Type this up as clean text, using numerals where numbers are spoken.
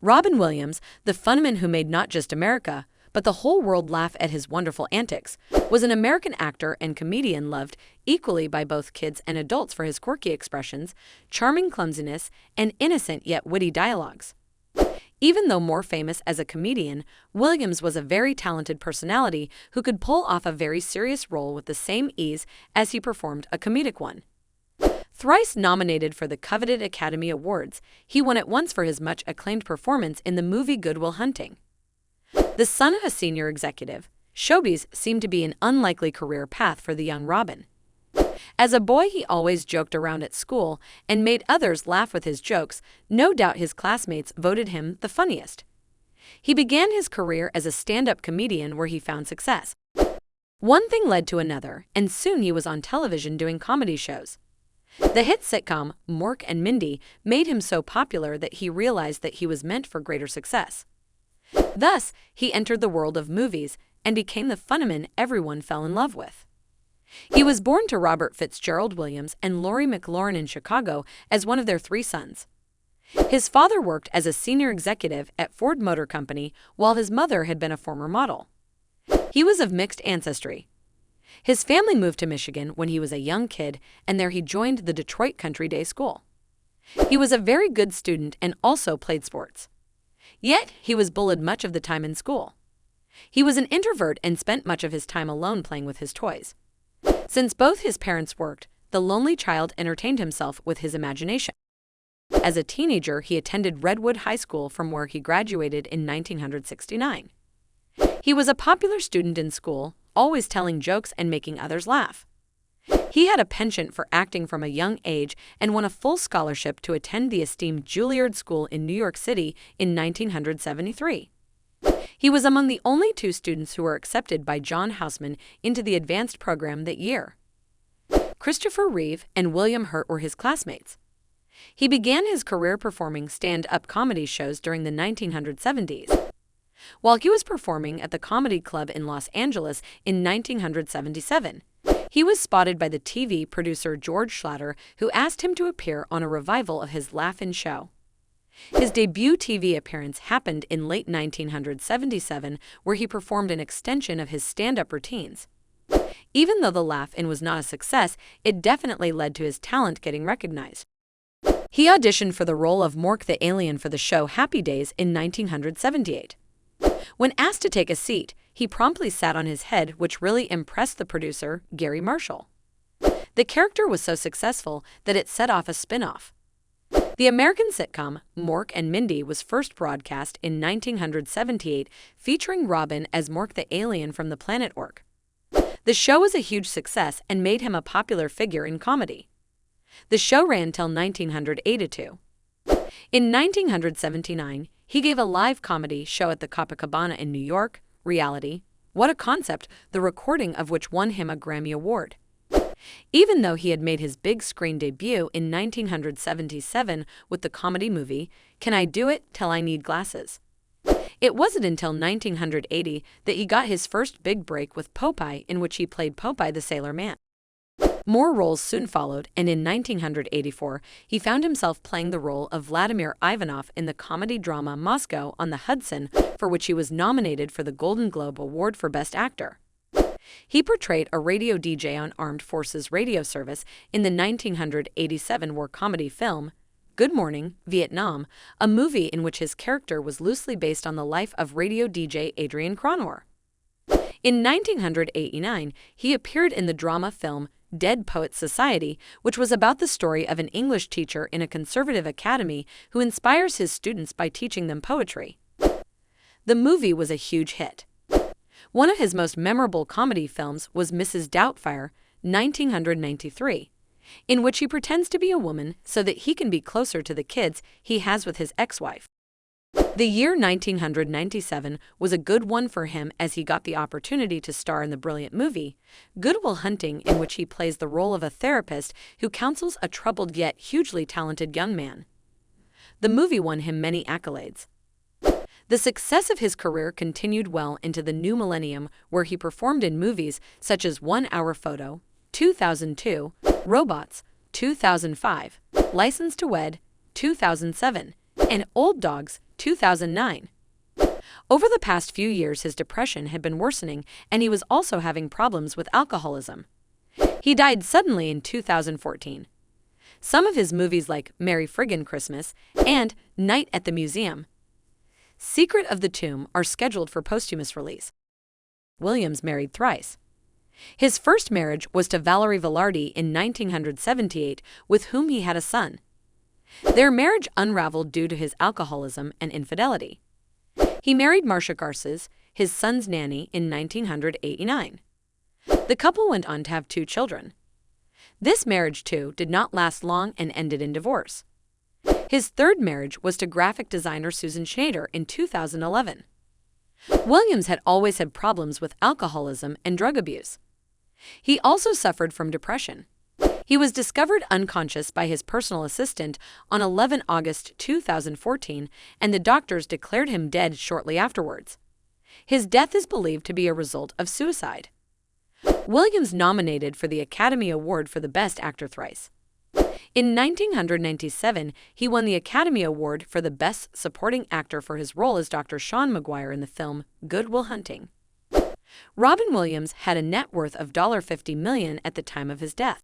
Robin Williams, the funman who made not just America, but the whole world laugh at his wonderful antics, was an American actor and comedian loved equally by both kids and adults for his quirky expressions, charming clumsiness, and innocent yet witty dialogues. Even though more famous as a comedian, Williams was a very talented personality who could pull off a very serious role with the same ease as he performed a comedic one. Thrice nominated for the coveted Academy Awards, he won it once for his much acclaimed performance in the movie Good Will Hunting. The son of a senior executive, showbiz seemed to be an unlikely career path for the young Robin. As a boy, he always joked around at school and made others laugh with his jokes. No doubt his classmates voted him the funniest. He began his career as a stand-up comedian where he found success. One thing led to another, and soon he was on television doing comedy shows. The hit sitcom Mork and Mindy made him so popular that he realized that he was meant for greater success. Thus, he entered the world of movies and became the funnyman everyone fell in love with. He was born to Robert Fitzgerald Williams and Lori McLaurin in Chicago as one of their 3 sons. His father worked as a senior executive at Ford Motor Company, while his mother had been a former model. He was of mixed ancestry. His family moved to Michigan when he was a young kid, and there he joined the Detroit Country Day School. He was a very good student and also played sports. Yet, he was bullied much of the time in school. He was an introvert and spent much of his time alone playing with his toys. Since both his parents worked, the lonely child entertained himself with his imagination. As a teenager, he attended Redwood High School, from where he graduated in 1969. He was a popular student in school, always telling jokes and making others laugh. He had a penchant for acting from a young age and won a full scholarship to attend the esteemed Juilliard School in New York City in 1973. He was among the only 2 students who were accepted by John Houseman into the advanced program that year. Christopher Reeve and William Hurt were his classmates. He began his career performing stand-up comedy shows during the 1970s. While he was performing at the Comedy Club in Los Angeles in 1977, he was spotted by the TV producer George Schlatter, who asked him to appear on a revival of his Laugh-In show. His debut TV appearance happened in late 1977, where he performed an extension of his stand-up routines. Even though the Laugh-In was not a success, it definitely led to his talent getting recognized. He auditioned for the role of Mork the Alien for the show Happy Days in 1978. When asked to take a seat, he promptly sat on his head, which really impressed the producer, Gary Marshall. The character was so successful that it set off a spin-off. The American sitcom Mork and Mindy was first broadcast in 1978, featuring Robin as Mork the Alien from the planet Ork. The show was a huge success and made him a popular figure in comedy. The show ran till 1982. In 1979, he gave a live comedy show at the Copacabana in New York, Reality, What a Concept, the recording of which won him a Grammy Award. Even though he had made his big screen debut in 1977 with the comedy movie Can I Do It Till I Need Glasses? It wasn't until 1980 that he got his first big break with Popeye, in which he played Popeye the Sailor Man. More roles soon followed, and in 1984, he found himself playing the role of Vladimir Ivanov in the comedy drama Moscow on the Hudson, for which he was nominated for the Golden Globe Award for Best Actor. He portrayed a radio DJ on Armed Forces radio service in the 1987 war comedy film Good Morning, Vietnam, a movie in which his character was loosely based on the life of radio DJ Adrian Cronwar. In 1989, he appeared in the drama film Dead Poets Society, which was about the story of an English teacher in a conservative academy who inspires his students by teaching them poetry. The movie was a huge hit. One of his most memorable comedy films was Mrs. Doubtfire, 1993, in which he pretends to be a woman so that he can be closer to the kids he has with his ex-wife. The year 1997 was a good one for him, as he got the opportunity to star in the brilliant movie Good Will Hunting, in which he plays the role of a therapist who counsels a troubled yet hugely talented young man. The movie won him many accolades. The success of his career continued well into the new millennium, where he performed in movies such as 1 Hour Photo, 2002, Robots, 2005, License to Wed, 2007, and Old Dogs, 2009. Over the past few years, his depression had been worsening, and he was also having problems with alcoholism. He died suddenly in 2014. Some of his movies like Merry Friggin' Christmas and Night at the Museum, Secret of the Tomb are scheduled for posthumous release. Williams married thrice. His first marriage was to Valerie Velarde in 1978, with whom he had a son. Their marriage unraveled due to his alcoholism and infidelity. He married Marcia Garces, his son's nanny, in 1989. The couple went on to have 2 children. This marriage, too, did not last long and ended in divorce. His third marriage was to graphic designer Susan Schneider in 2011. Williams had always had problems with alcoholism and drug abuse. He also suffered from depression. He was discovered unconscious by his personal assistant on 11 August 2014, and the doctors declared him dead shortly afterwards. His death is believed to be a result of suicide. Williams nominated for the Academy Award for the Best Actor thrice. In 1997, he won the Academy Award for the Best Supporting Actor for his role as Dr. Sean Maguire in the film Good Will Hunting. Robin Williams had a net worth of $50 million at the time of his death.